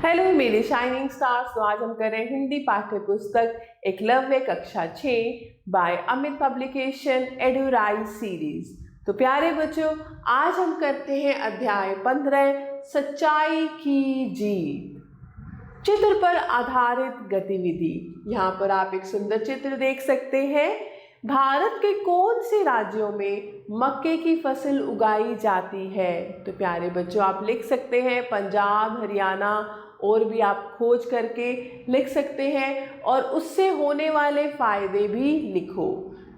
Hello मेरे shining stars. तो आज हम कर रहे हैं हिंदी पाठ्य पुस्तक एकलव्य कक्षा 6 बाय अमित पब्लिकेशन एडुराइज सीरीज। तो प्यारे बच्चों, आज हम करते हैं अध्याय 15 सच्चाई की जीत। चित्र पर आधारित गतिविधि। यहाँ पर आप एक सुंदर चित्र देख सकते हैं। भारत के कौन से राज्यों में मक्के की फसल उगाई जाती है? तो प्यारे बच्चों, आप लिख सकते हैं पंजाब, हरियाणा, और भी आप खोज करके लिख सकते हैं और उससे होने वाले फायदे भी लिखो।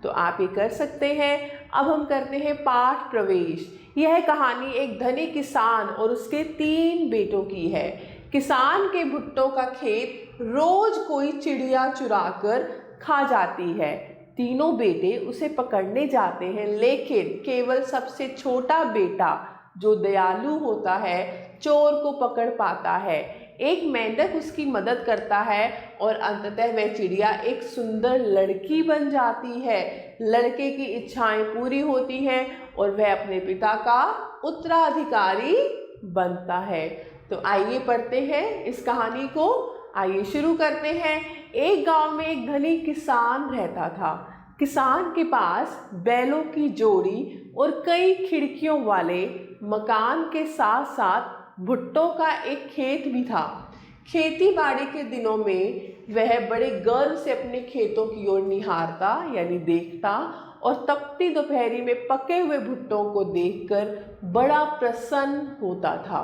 तो आप ये कर सकते हैं। अब हम करते हैं पाठ प्रवेश। यह कहानी एक धनी किसान और उसके 3 बेटों की है। किसान के भुट्टो का खेत रोज कोई चिड़िया चुरा कर खा जाती है। तीनों बेटे उसे पकड़ने जाते हैं, लेकिन केवल सबसे छोटा बेटा जो दयालु होता है चोर को पकड़ पाता है। एक मेंढक उसकी मदद करता है और अंततः वह चिड़िया एक सुंदर लड़की बन जाती है। लड़के की इच्छाएं पूरी होती हैं और वह अपने पिता का उत्तराधिकारी बनता है। तो आइए पढ़ते हैं इस कहानी को। आइए शुरू करते हैं। एक गांव में एक धनी किसान रहता था। किसान के पास बैलों की जोड़ी और कई खिड़कियों वाले मकान के साथ साथ भुट्टो का एक खेत भी था। खेती बाड़ी के दिनों में वह बड़े गर्व से अपने खेतों की ओर निहारता यानी देखता और तपती दोपहरी में पके हुए भुट्टों को देखकर बड़ा प्रसन्न होता था।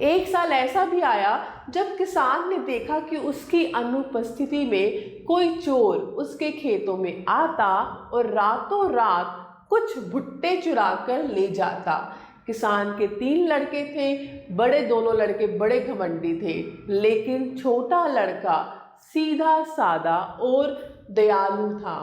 एक साल ऐसा भी आया जब किसान ने देखा कि उसकी अनुपस्थिति में कोई चोर उसके खेतों में आता और रातों रात कुछ भुट्टे चुरा कर ले जाता। किसान के 3 लड़के थे। बड़े दोनों लड़के बड़े घमंडी थे, लेकिन छोटा लड़का सीधा साधा और दयालु था।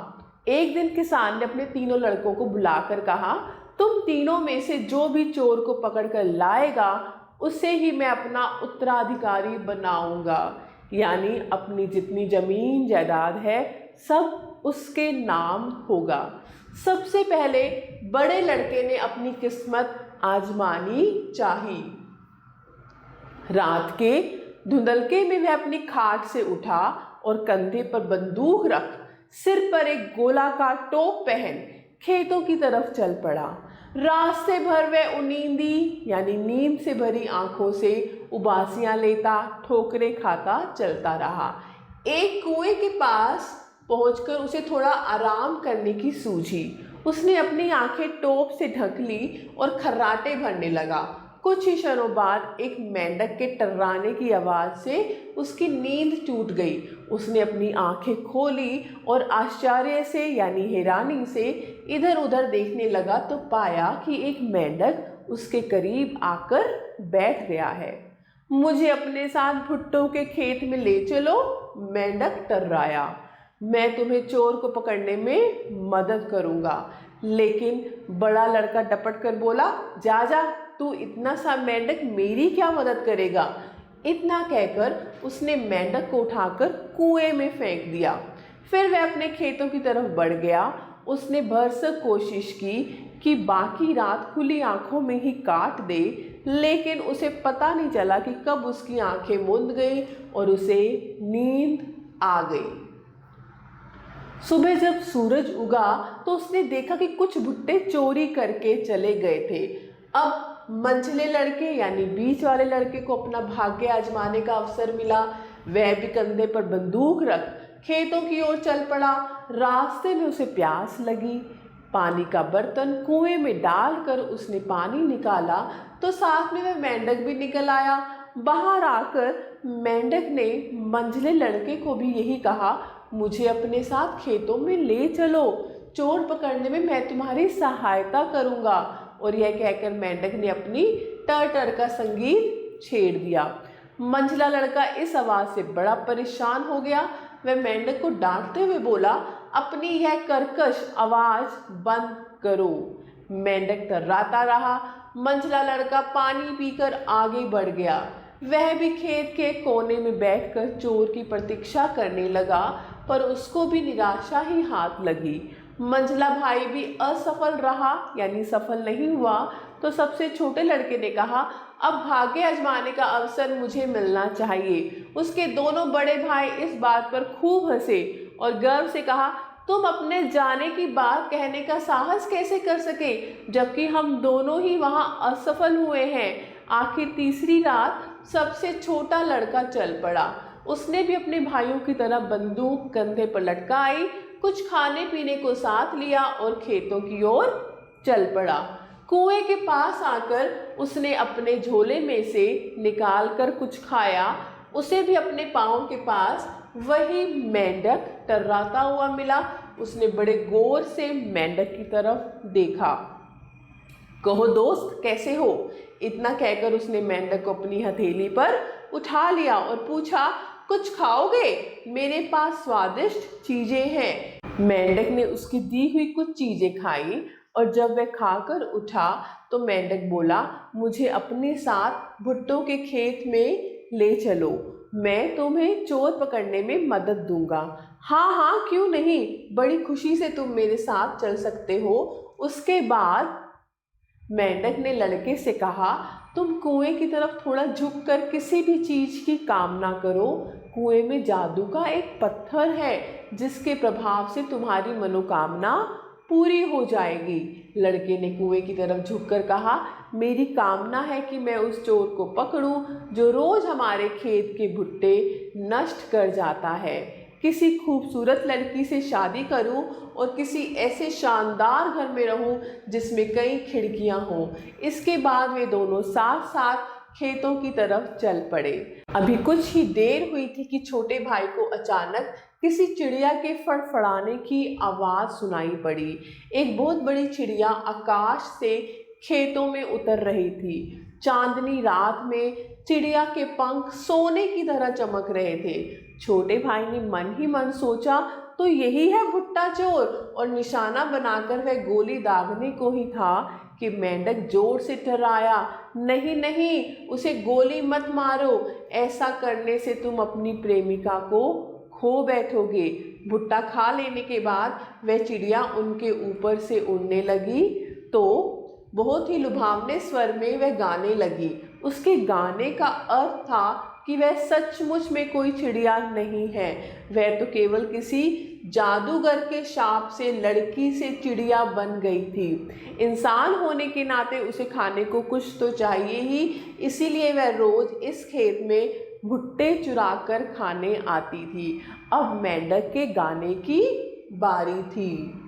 एक दिन किसान ने अपने तीनों लड़कों को बुलाकर कहा, तुम तीनों में से जो भी चोर को पकड़कर लाएगा उसे ही मैं अपना उत्तराधिकारी बनाऊंगा, यानी अपनी जितनी जमीन जायदाद है सब उसके नाम होगा। सबसे पहले बड़े लड़के ने अपनी किस्मत आजमानी चाहिए। रात के धुंधलके में वह अपनी खाट से उठा और कंधे पर बंदूक रख, सिर पर एक गोलाकार टोप पहन खेतों की तरफ चल पड़ा। रास्ते भर वह उनींदी यानी नींद से भरी आंखों से उबासियां लेता, ठोकरें खाता चलता रहा। एक कुएं के पास पहुंचकर उसे थोड़ा आराम करने की सूझी। उसने अपनी आंखें टोप से ढक ली और खर्राटे भरने लगा। कुछ ही क्षणों बाद एक मेंढक के टर्राने की आवाज से उसकी नींद टूट गई। उसने अपनी आंखें खोली और आश्चर्य से यानी हैरानी से इधर उधर देखने लगा तो पाया कि एक मेंढक उसके करीब आकर बैठ गया है। मुझे अपने साथ भुट्टो के खेत में ले चलो, मेंढक टर्राया। मैं तुम्हें चोर को पकड़ने में मदद करूंगा। लेकिन बड़ा लड़का डपट कर बोला, जा जा, तू इतना सा मेंढक मेरी क्या मदद करेगा। इतना कहकर उसने मेंढक को उठाकर कुएं में फेंक दिया। फिर वह अपने खेतों की तरफ बढ़ गया। उसने भरसक कोशिश की कि बाकी रात खुली आंखों में ही काट दे, लेकिन उसे पता नहीं चला कि कब उसकी आंखें मूंद गई और उसे नींद आ गई। सुबह जब सूरज उगा तो उसने देखा कि कुछ भुट्टे चोरी करके चले गए थे। अब मंझले लड़के यानी बीच वाले लड़के को अपना भाग्य आजमाने का अवसर मिला। वह भी कंधे पर बंदूक रख खेतों की ओर चल पड़ा। रास्ते में उसे प्यास लगी। पानी का बर्तन कुएं में डालकर उसने पानी निकाला तो साथ में वह मेंढक भी निकल आया। बाहर आकर मेंढक ने मंझले लड़के को भी यही कहा, मुझे अपने साथ खेतों में ले चलो, चोर पकड़ने में मैं तुम्हारी सहायता करूंगा। और यह कहकर मेंढक ने अपनी टर टर का संगीत छेड़ दिया। मंझला लड़का इस आवाज से बड़ा परेशान हो गया। वह मेंढक को डांटते हुए बोला, अपनी यह कर्कश आवाज बंद करो। मेंढक टर्राता रहा। मंझला लड़का पानी पीकर आगे बढ़ गया। वह भी खेत के कोने में बैठकर चोर की प्रतीक्षा करने लगा, पर उसको भी निराशा ही हाथ लगी। मंझला भाई भी असफल रहा यानी सफल नहीं हुआ। तो सबसे छोटे लड़के ने कहा, अब भाग्य आजमाने का अवसर मुझे मिलना चाहिए। उसके दोनों बड़े भाई इस बात पर खूब हंसे और गर्व से कहा, तुम अपने जाने की बात कहने का साहस कैसे कर सके, जबकि हम दोनों ही वहां असफल हुए हैं। आखिर तीसरी रात सबसे छोटा लड़का चल पड़ा। उसने भी अपने भाइयों की तरह बंदूक कंधे पर लटकाई, कुछ खाने पीने को साथ लिया और खेतों की ओर चल पड़ा। कुएं के पास आकर उसने अपने झोले में से निकाल कर कुछ खाया। उसे भी अपने पाँव के पास वही मेंढक टर्राता हुआ मिला। उसने बड़े गौर से मेंढक की तरफ देखा। कहो दोस्त, कैसे हो? इतना कहकर उसने मेंढक को अपनी हथेली पर उठा लिया और पूछा, कुछ खाओगे? मेरे पास स्वादिष्ट चीजें हैं। मेंढक ने उसकी दी हुई कुछ चीजें खाई और जब वह खाकर उठा तो मेंढक बोला, मुझे अपने साथ भुट्टो के खेत में ले चलो, मैं तुम्हें चोर पकड़ने में मदद दूंगा। हाँ हाँ, क्यों नहीं, बड़ी खुशी से तुम मेरे साथ चल सकते हो। उसके बाद मेंढक ने लड़के से कहा, तुम कुएं की तरफ थोड़ा झुककर किसी भी चीज की कामना करो। कुएं में जादू का एक पत्थर है जिसके प्रभाव से तुम्हारी मनोकामना पूरी हो जाएगी। लड़के ने कुएं की तरफ झुककर कहा, मेरी कामना है कि मैं उस चोर को पकड़ूं जो रोज हमारे खेत के भुट्टे नष्ट कर जाता है। किसी खूबसूरत लड़की से शादी करूं और किसी ऐसे शानदार घर में रहूं जिसमें कई खिड़कियां हों। इसके बाद वे दोनों साथ साथ खेतों की तरफ चल पड़े। अभी कुछ ही देर हुई थी कि छोटे भाई को अचानक किसी चिड़िया के फड़फड़ाने की आवाज़ सुनाई पड़ी। एक बहुत बड़ी चिड़िया आकाश से खेतों में उतर रही थी। चांदनी रात में चिड़िया के पंख सोने की तरह चमक रहे थे। छोटे भाई ने मन ही मन सोचा, तो यही है भुट्टा चोर, और निशाना बनाकर वह गोली दागने को ही था कि मेंढक जोर से ठर्राया, नहीं नहीं, उसे गोली मत मारो, ऐसा करने से तुम अपनी प्रेमिका को खो बैठोगे। भुट्टा खा लेने के बाद वह चिड़िया उनके ऊपर से उड़ने लगी तो बहुत ही लुभावने स्वर में वह गाने लगी। उसके गाने का अर्थ था कि वह सचमुच में कोई चिड़िया नहीं है, वह तो केवल किसी जादूगर के शाप से लड़की से चिड़िया बन गई थी। इंसान होने के नाते उसे खाने को कुछ तो चाहिए ही, इसीलिए वह रोज इस खेत में भुट्टे चुरा कर खाने आती थी। अब मेंढक के गाने की बारी थी।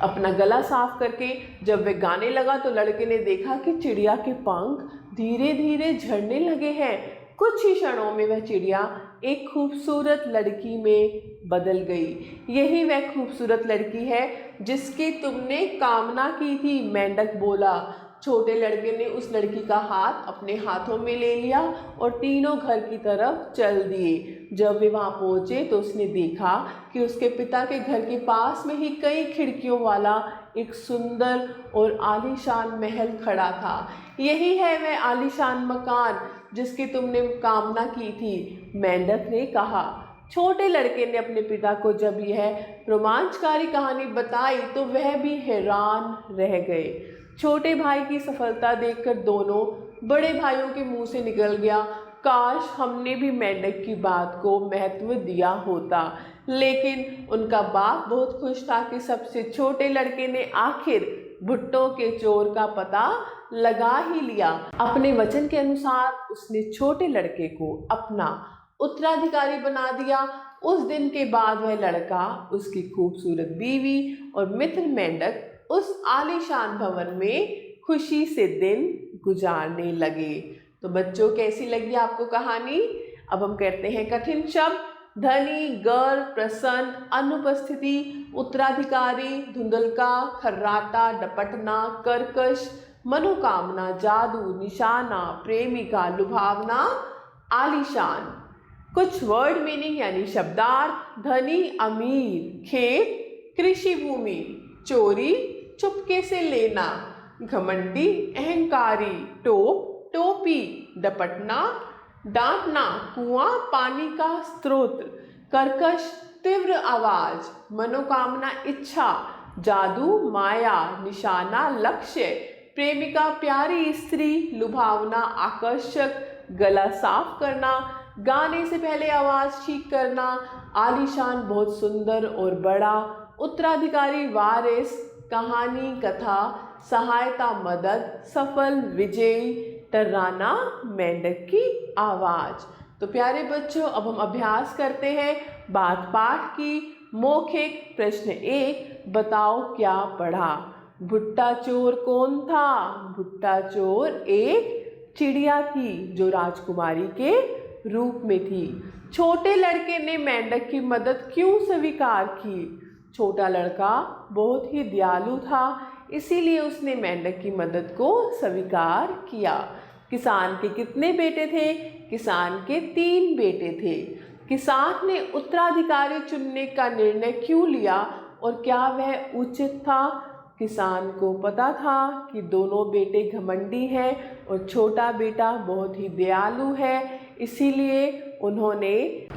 अपना गला साफ करके जब वह गाने लगा तो लड़के ने देखा कि चिड़िया के पंख धीरे धीरे झड़ने लगे हैं। कुछ ही क्षणों में वह चिड़िया एक खूबसूरत लड़की में बदल गई। यही वह खूबसूरत लड़की है जिसकी तुमने कामना की थी, मेंढक बोला। छोटे लड़के ने उस लड़की का हाथ अपने हाथों में ले लिया और तीनों घर की तरफ चल दिए। जब वे वहां पहुंचे तो उसने देखा कि उसके पिता के घर के पास में ही कई खिड़कियों वाला एक सुंदर और आलीशान महल खड़ा था। यही है वह आलीशान मकान जिसकी तुमने कामना की थी, मेंढक ने कहा। छोटे लड़के ने अपने पिता को जब यह रोमांचकारी कहानी बताई तो वह भी हैरान रह गए। छोटे भाई की सफलता देखकर दोनों बड़े भाइयों के मुंह से निकल गया, काश हमने भी मेंढक की बात को महत्व दिया होता। लेकिन उनका बाप बहुत खुश था कि सबसे छोटे लड़के ने आखिर भुट्टो के चोर का पता लगा ही लिया। अपने वचन के अनुसार उसने छोटे लड़के को अपना उत्तराधिकारी बना दिया। उस दिन के बाद वह लड़का, उसकी खूबसूरत बीवी और मित्र मेंढक उस आलीशान भवन में खुशी से दिन गुजारने लगे। तो बच्चों, कैसी लगी आपको कहानी? अब हम कहते हैं कठिन शब्द। धनी, गर्व, प्रसन्न, अनुपस्थिति, उत्तराधिकारी, धुंधलका, खर्राटा, डपटना, कर्कश, मनोकामना, जादू, निशाना, प्रेमिका, लुभावना, आलीशान। कुछ वर्ड मीनिंग यानी शब्दार्थ। धनी, अमीर, खेत, कृषि भूमि, चोरी, चुपके से लेना, घमंडी, अहंकारी, टोप, टोपी, डपटना, डांटना, कुआं, पानी का स्रोत, कर्कश, तीव्र आवाज, मनोकामना, इच्छा, जादू, माया, निशाना, लक्ष्य, प्रेमिका प्यारी स्त्री, लुभावना आकर्षक, गला साफ करना, गाने से पहले आवाज़ ठीक करना, आलीशान बहुत सुंदर और बड़ा, उत्तराधिकारी वारिस, कहानी कथा, सहायता मदद, सफल विजयी, टर्राना मेंढक की आवाज़। तो प्यारे बच्चों, अब हम अभ्यास करते हैं बात पाठ की। मौखिक प्रश्न 1, बताओ क्या पढ़ा। भुट्टा चोर कौन था? भुट्टा चोर एक चिड़िया थी जो राजकुमारी के रूप में थी। छोटे लड़के ने मेंढक की मदद क्यों स्वीकार की? छोटा लड़का बहुत ही दयालु था, इसीलिए उसने मेंढक की मदद को स्वीकार किया। किसान के कितने बेटे थे? किसान के 3 बेटे थे। किसान ने उत्तराधिकारी चुनने का निर्णय क्यों लिया और क्या वह उचित था? किसान को पता था कि दोनों बेटे घमंडी हैं और छोटा बेटा बहुत ही दयालु है, इसीलिए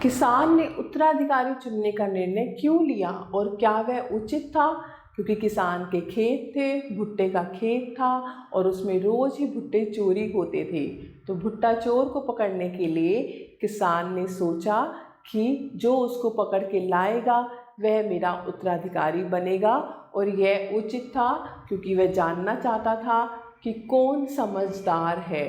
किसान ने उत्तराधिकारी चुनने का निर्णय क्यों लिया और क्या वह उचित था? क्योंकि किसान के खेत थे, भुट्टे का खेत था और उसमें रोज़ ही भुट्टे चोरी होते थे। तो भुट्टा चोर को पकड़ने के लिए किसान ने सोचा कि जो उसको पकड़ के लाएगा वह मेरा उत्तराधिकारी बनेगा, और यह उचित था क्योंकि वह जानना चाहता था कि कौन समझदार है।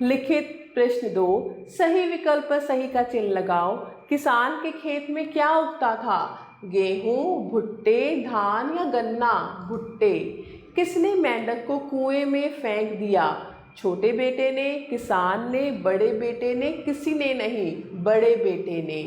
लिखित प्रश्न 2, सही विकल्प पर सही का चिन्ह लगाओ। किसान के खेत में क्या उगता था? गेहूं, भुट्टे, धान या गन्ना? भुट्टे। किसने मेंढक को कुएं में फेंक दिया? छोटे बेटे ने, किसान ने, बड़े बेटे ने? किसी ने नहीं, बड़े बेटे ने।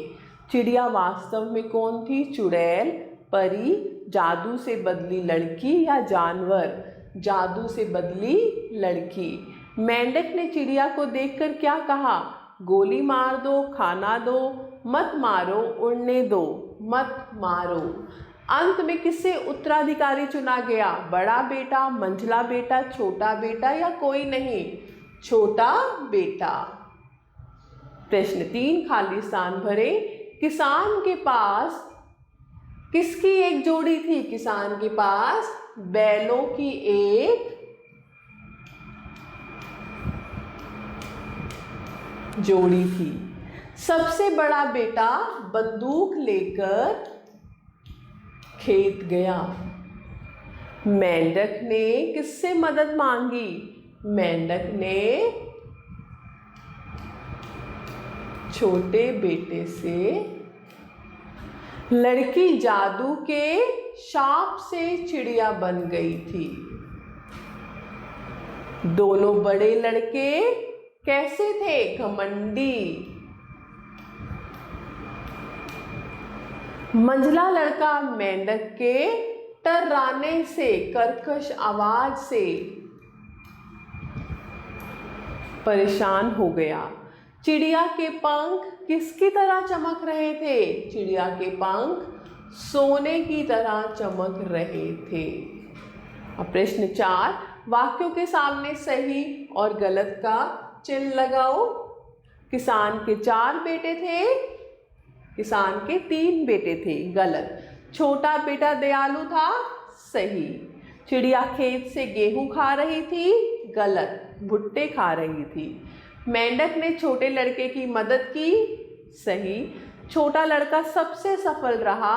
चिड़िया वास्तव में कौन थी? चुड़ैल, परी, जादू से बदली लड़की या जानवर? जादू से बदली लड़की। मेंढक ने चिड़िया को देखकर क्या कहा? गोली मार दो, खाना दो, मत मारो, उड़ने दो, मत मारो। अंत में किसे उत्तराधिकारी चुना गया? बड़ा बेटा, मंझला बेटा, छोटा बेटा या कोई नहीं? छोटा बेटा। प्रश्न 3, खाली स्थान भरे। किसान के पास किसकी एक जोड़ी थी? किसान के पास बैलों की एक जोड़ी थी। सबसे बड़ा बेटा बंदूक लेकर खेत गया। मेंढक ने किससे मदद मांगी? मेंढक ने छोटे बेटे से। लड़की जादू के शाप से चिड़िया बन गई थी। दोनों बड़े लड़के कैसे थे? घमंडी। मंझला लड़का मेंढक के टर्राने से, कर्कश आवाज से परेशान हो गया। चिड़िया के पंख किसकी तरह चमक रहे थे? चिड़िया के पंख सोने की तरह चमक रहे थे। अब प्रश्न 4, वाक्यों के सामने सही और गलत का चिन्ह लगाओ। किसान के 4 बेटे थे, किसान के 3 बेटे थे। गलत। छोटा बेटा दयालु था। सही। चिड़िया खेत से गेहूं खा रही थी। गलत। भुट्टे खा रही थी। मेंढक ने छोटे लड़के की मदद की। सही। छोटा लड़का सबसे सफल रहा।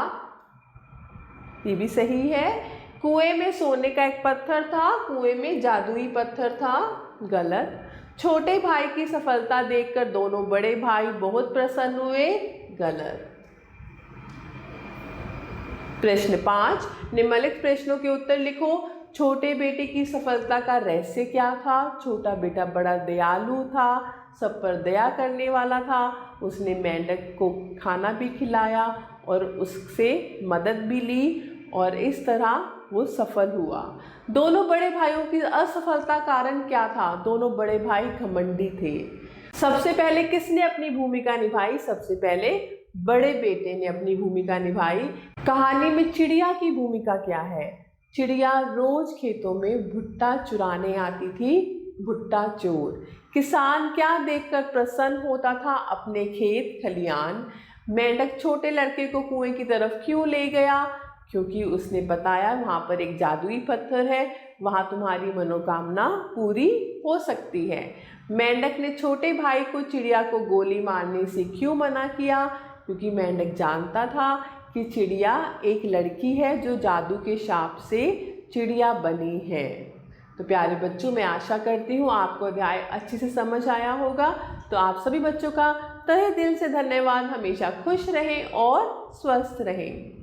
ये भी सही है। कुएं में सोने का एक पत्थर था, कुएं में जादुई पत्थर था। गलत। छोटे भाई की सफलता देखकर दोनों बड़े भाई बहुत प्रसन्न हुए। गलत। प्रश्न 5, निम्नलिखित प्रश्नों के उत्तर लिखो। छोटे बेटे की सफलता का रहस्य क्या था? छोटा बेटा बड़ा दयालु था, सब पर दया करने वाला था। उसने मेंढक को खाना भी खिलाया और उससे मदद भी ली और इस तरह वो सफल हुआ। दोनों बड़े भाइयों की असफलता कारण क्या था? दोनों बड़े भाई घमंडी थे। सबसे पहले किसने अपनी भूमिका निभाई? सबसे पहले बड़े बेटे ने अपनी भूमिका निभाई। कहानी में चिड़िया की भूमिका क्या है? चिड़िया रोज खेतों में भुट्टा चुराने आती थी, भुट्टा चोर। किसान क्या देखकर प्रसन्न होता था? अपने खेत खलियान। मेंढक छोटे लड़के को कुएं की तरफ क्यों ले गया? क्योंकि उसने बताया वहाँ पर एक जादुई पत्थर है वहाँ तुम्हारी मनोकामना पूरी हो सकती है। मेंढक ने छोटे भाई को चिड़िया को गोली मारने से क्यों मना किया? क्योंकि मेंढक जानता था कि चिड़िया एक लड़की है जो जादू के शाप से चिड़िया बनी है। तो प्यारे बच्चों, मैं आशा करती हूँ आपको अध्याय अच्छे से समझ आया होगा। तो आप सभी बच्चों का तहे दिल से धन्यवाद। हमेशा खुश रहें और स्वस्थ रहें।